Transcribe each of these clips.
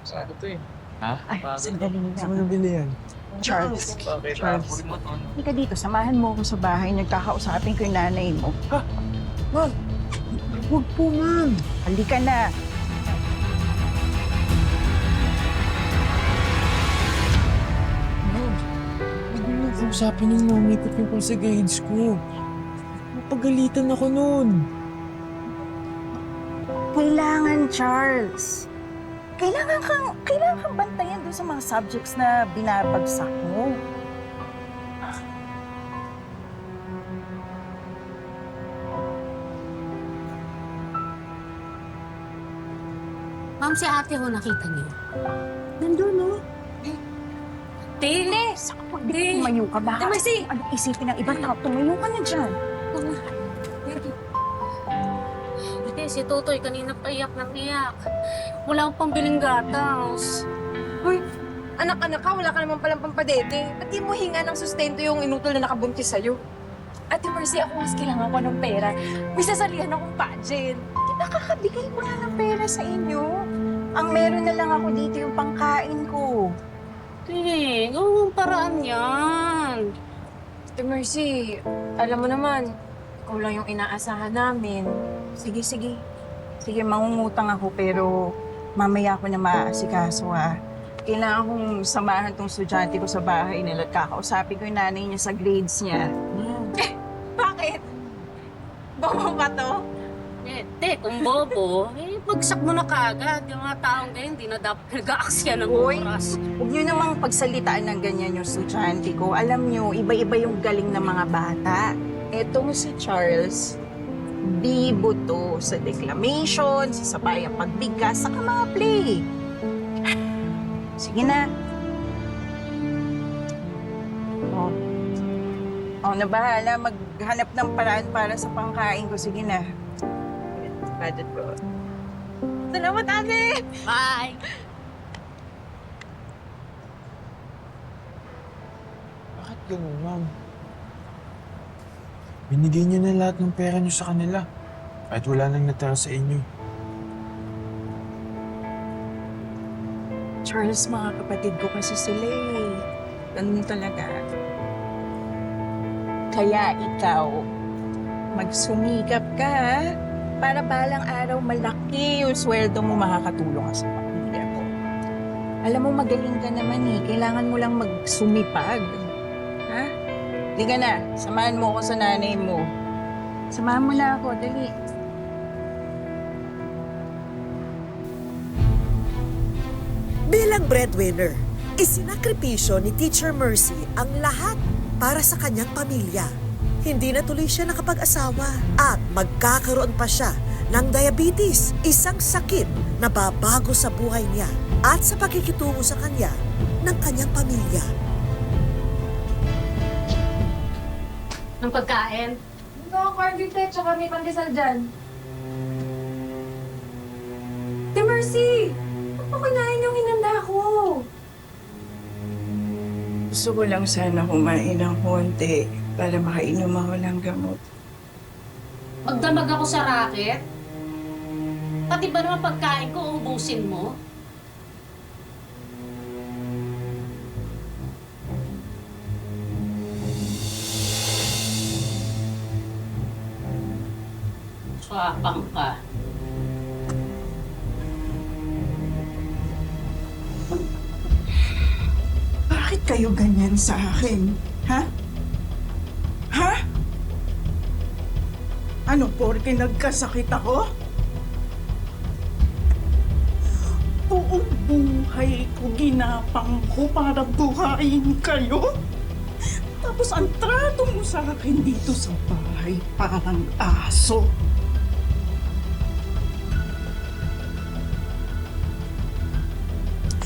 Bago to eh. Ha? Ay, sandali lang. Saan mo nabili yan? Charles, Bakit? Charles. Halika dito, samahan mo ako sa bahay. Nagkakausapin ko yung nanay mo. Ma'am! Huwag po, ma'am! Halika na. Ma'am, huwag mo nang kausapin yung mami ko tungkol sa grades ko. Mapagalitan ako nun. Kailangan, Charles. Kailangan kang bantayan doon sa mga subjects na binabagsak mo. Ma'am, si ate ho, nakita niyo. Nandun, no? Tele! Pag di tumayo ka, baka Mercy! anong isipin ng ibang tao? Tumayo ka na dyan. Ate, si Totoy kanina pa iyak ng iyak. Wala akong pambiling gatas. Hoy, anak-anak ka, wala ka naman palang pampadete. Ba't di mo hinga ng sustento yung inutol na nakabuntis sa'yo? Ate Mercy, ako mas kailangan ko ng pera. May sasalihan akong pageant. Nakakabigay ko na ng pera sa inyo. Ang meron na lang ako dito yung pangkain ko. Te, gawang paraan yan. Ate Mercy, alam mo naman, ikaw lang yung inaasahan namin. Sige, sige. Sige, mangungutang ako pero mamaya ako na maasikaso ha. Kailangan kong samahan tong estudyante ko sa bahay nila at kakausapin ko yung nanay niya sa grades niya. Bakit? Bobo ka to? Eh, te, kung bobo, bagsak mo na kaagad. Yung mga taong ganyan, di na dapat nag-aaksya ng Hoy. oras. Huwag niyo namang pagsalitaan ng ganyan yung estudyante ko. Alam niyo, iba-iba yung galing ng mga bata. Etong si Charles, bibo to sa declamation, sa sabayang pagbigkas, sa mga play. Sige na. Oh, na bahala. Maghanap ng paraan para sa pangkain ko. Sige na. Budget ko. Salamat, ate! Bye! Bakit ganun, ma'am? Binigay niyo na lahat ng pera niyo sa kanila. Kahit wala nang natira sa inyo. Charles, mga kapatid ko kasi sila eh. Ganun talaga. Kaya ikaw, magsumikap ka ha? Para balang araw malaki yung sweldo mo makakatulong ka sa pamilya mo. Alam mo, magaling ka naman eh. Kailangan mo lang magsumipag. Ha? Di ka na. Samahan mo ako sa nanay mo. Samahan mo na ako. Dali. Bilang breadwinner, isinakripisyo ni Teacher Mercy ang lahat para sa kanyang pamilya. Hindi na tuloy siya nakapag-asawa at magkakaroon pa siya ng diabetes, isang sakit na babago sa buhay niya at sa pakikitungo sa kanya ng kanyang pamilya. Ng pagkain? Ito, corned beef te, tsaka may pandesal dyan. Ate Mercy! Ba't mo kinain yung hinanda ko? Gusto ko lang sana kumain ng konti para makainom ako ng gamot. Magdamag ako sa racket? Pati ba naman pagkain ko, ubusin mo? Swapang ka. Bakit kayo ganyan sa akin? Ha? Ha? Ano, porke nagkasakit ako? Buong buhay ko ginapang ko para buhayin kayo? Tapos ang trato mo sa akin dito sa bahay parang aso.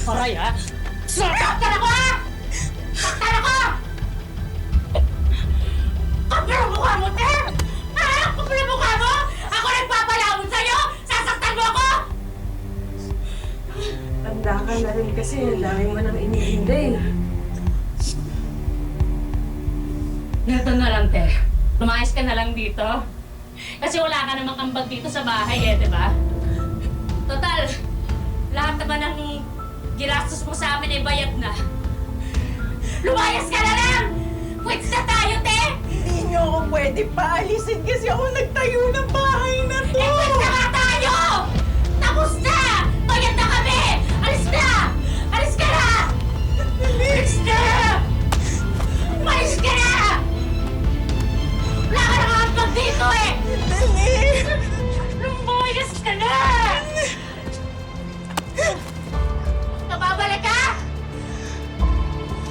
Aray ha? Saktan ako ha! Saktan ako! Kapal ang mukha mo, te! Ah! Kapal ang mukha mo! Ako nagpapalawon sa'yo! Sasaktan mo ako! Tanda ka na rin kasi, ang dami mo nang iniinda eh. Ganito na lang, te. Lumayas ka na lang dito. Kasi wala ka namang kambag dito sa bahay eh, di ba? Total, lahat naman ng Ginastos mo sa amin ay bayad na. Lumayas ka na lang! Pwede na tayo, te! Hindi niyo ako pwede paalisin kasi ako nagtayo ng bahay na to! Pwede na nga tayo! Tapos na! Bayad na kami! Alis na! Alis ka na! Alis na! Umalis ka na! Wala ka nang ambag dito eh! Dali! Lumayas ka na! Nababalik ka?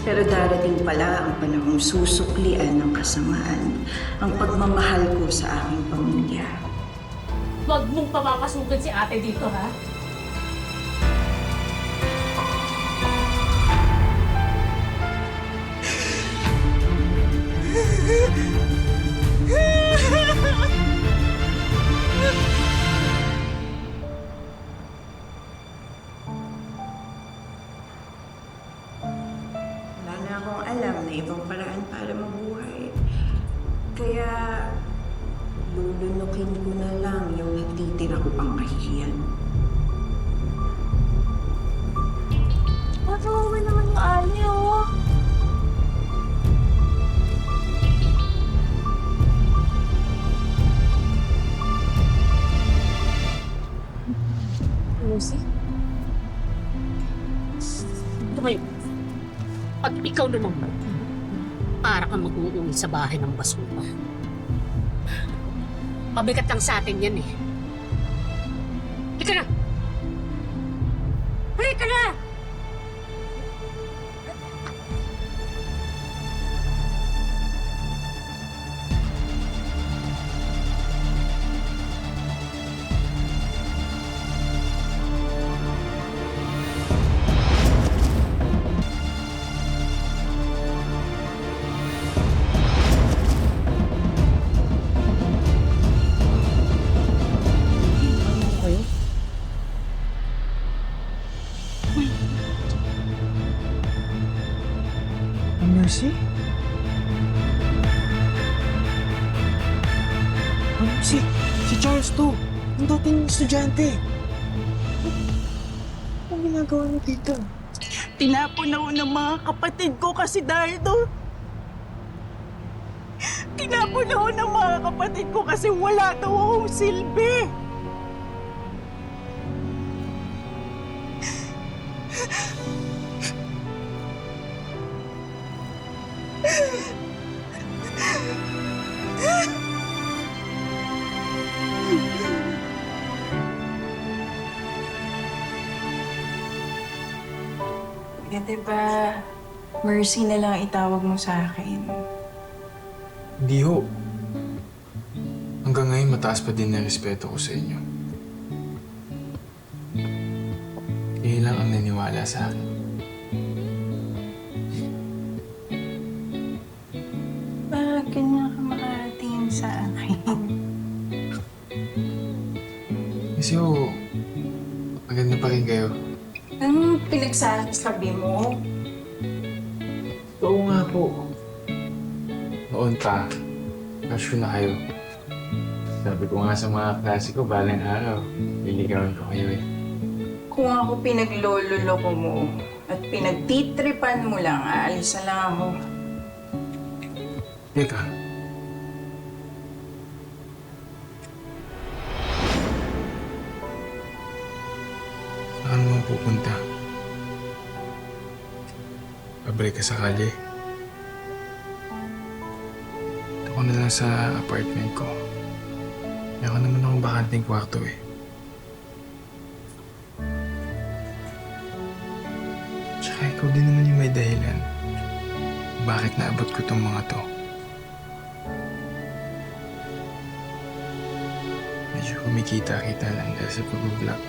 Pero darating pala ang panahong susuklian ng kasamaan ang pagmamahal ko sa aking pamilya. Huwag mong papapasukin si ate dito, ha? Wala na akong alam na ibang paraan para mabuhay. Kaya lulunukin ko na lang yung natitira ko pang kahihiyan. Matawa naman yung Ali, oh. Lucy? Ito kayo. Pag ikaw naman para kang mag-uwi sa bahay ng basura. Mabigat lang sa atin yan eh. Halika na! Halika na! Mercy? Si Charles to. Ang dating estudyante. Ano ginagawa mo dito? Tinapon ako ng mga kapatid ko kasi Dardo. Tinapon ako ng mga kapatid ko kasi wala daw akong silbi. Pwede ba Mercy na lang itawag mo sa akin? Hindi ho. Hanggang ngayon mataas pa din na respeto ko sa inyo. Kayo lang ang naniwala sa akin. Bakit ganyan ka makarating sa akin? Kasi ho, maganda pa rin kayo. Anong pinagsasabi mo? Oo nga po. Noon pa, crush ko na kayo. Sabi ko nga sa mga klase ko, balang araw, liligawan ko kayo eh. Kung ako pinaglololoko mo at pinagtitripan mo lang, aalis na lang ako. Teka. Saan mo pupunta? Pabalik ka sa kalye? Ako na lang sa apartment ko. Meron naman akong bakanting kwarto eh. Tsaka ikaw din naman yung may dahilan. Bakit naabot ko tong mga to? Medyo kumikita-kita lang dahil sa pag-vlog.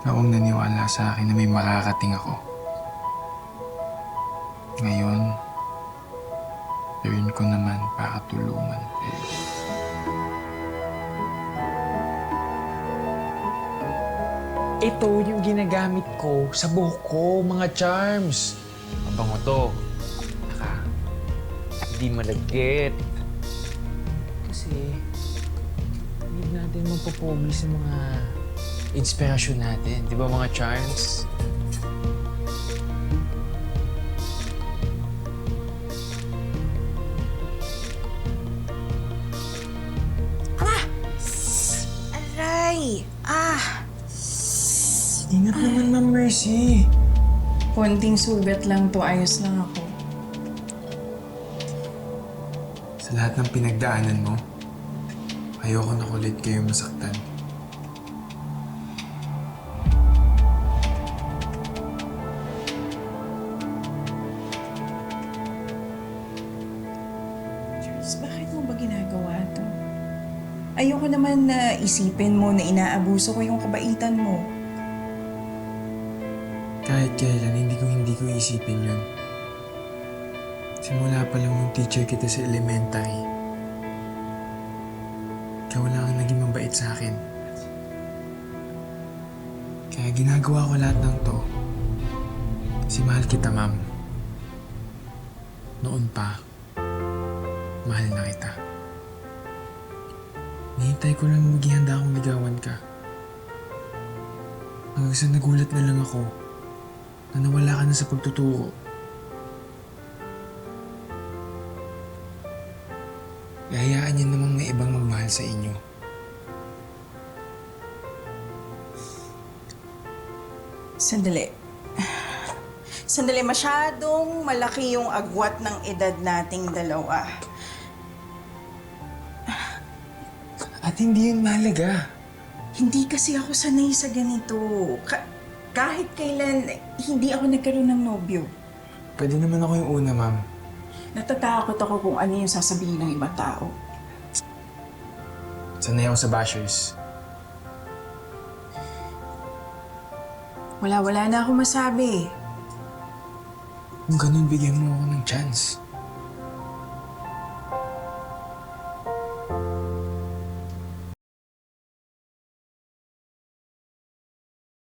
Noong naniwala sa akin na may makakating ako. Ngayon, gawin ko naman para tulungan kayo. Ito yung ginagamit ko sa buhok ko, mga charms. Mabango to. Saka, hindi malagkit. kasi need natin magpapogi sa mga inspirasyon natin. Di ba mga charms? Aray! Ingat naman, Ma'am Mercy. Konting sugat lang to, ayos lang ako. Sa lahat ng pinagdaanan mo, ayoko na ulit kayo masaktan. Charles, bakit mo ba ginagawa to? Ayoko naman na isipin mo na inaabuso ko yung kabaitan mo. Kahit kailan, hindi ko isipin yun. Simula pa lang nung teacher kita sa elementary. Ikaw lang ang naging mabait sa akin. Kaya ginagawa ko lahat ng to. Kasi mahal kita, ma'am. Noon pa, mahal na kita. Nihintay ko lang maging handa akong ligawan ka. Hanggang sa nagulat na lang ako na nawala ka na sa pagtuturo. Hayaan niya namang may ibang magmahal sa inyo. Sandali. Sandali, masyadong malaki yung agwat ng edad nating dalawa. At hindi yun mahalaga. Hindi kasi ako sanay sa ganito. Kahit kailan, hindi ako nagkaroon ng nobyo. Pwede naman ako yung una, ma'am. Natatakot ako kung ano yung sasabihin ng ibang tao. Sanay ako sa bashers. Wala na ako masabi. Kung ganun, bigyan mo ako ng chance.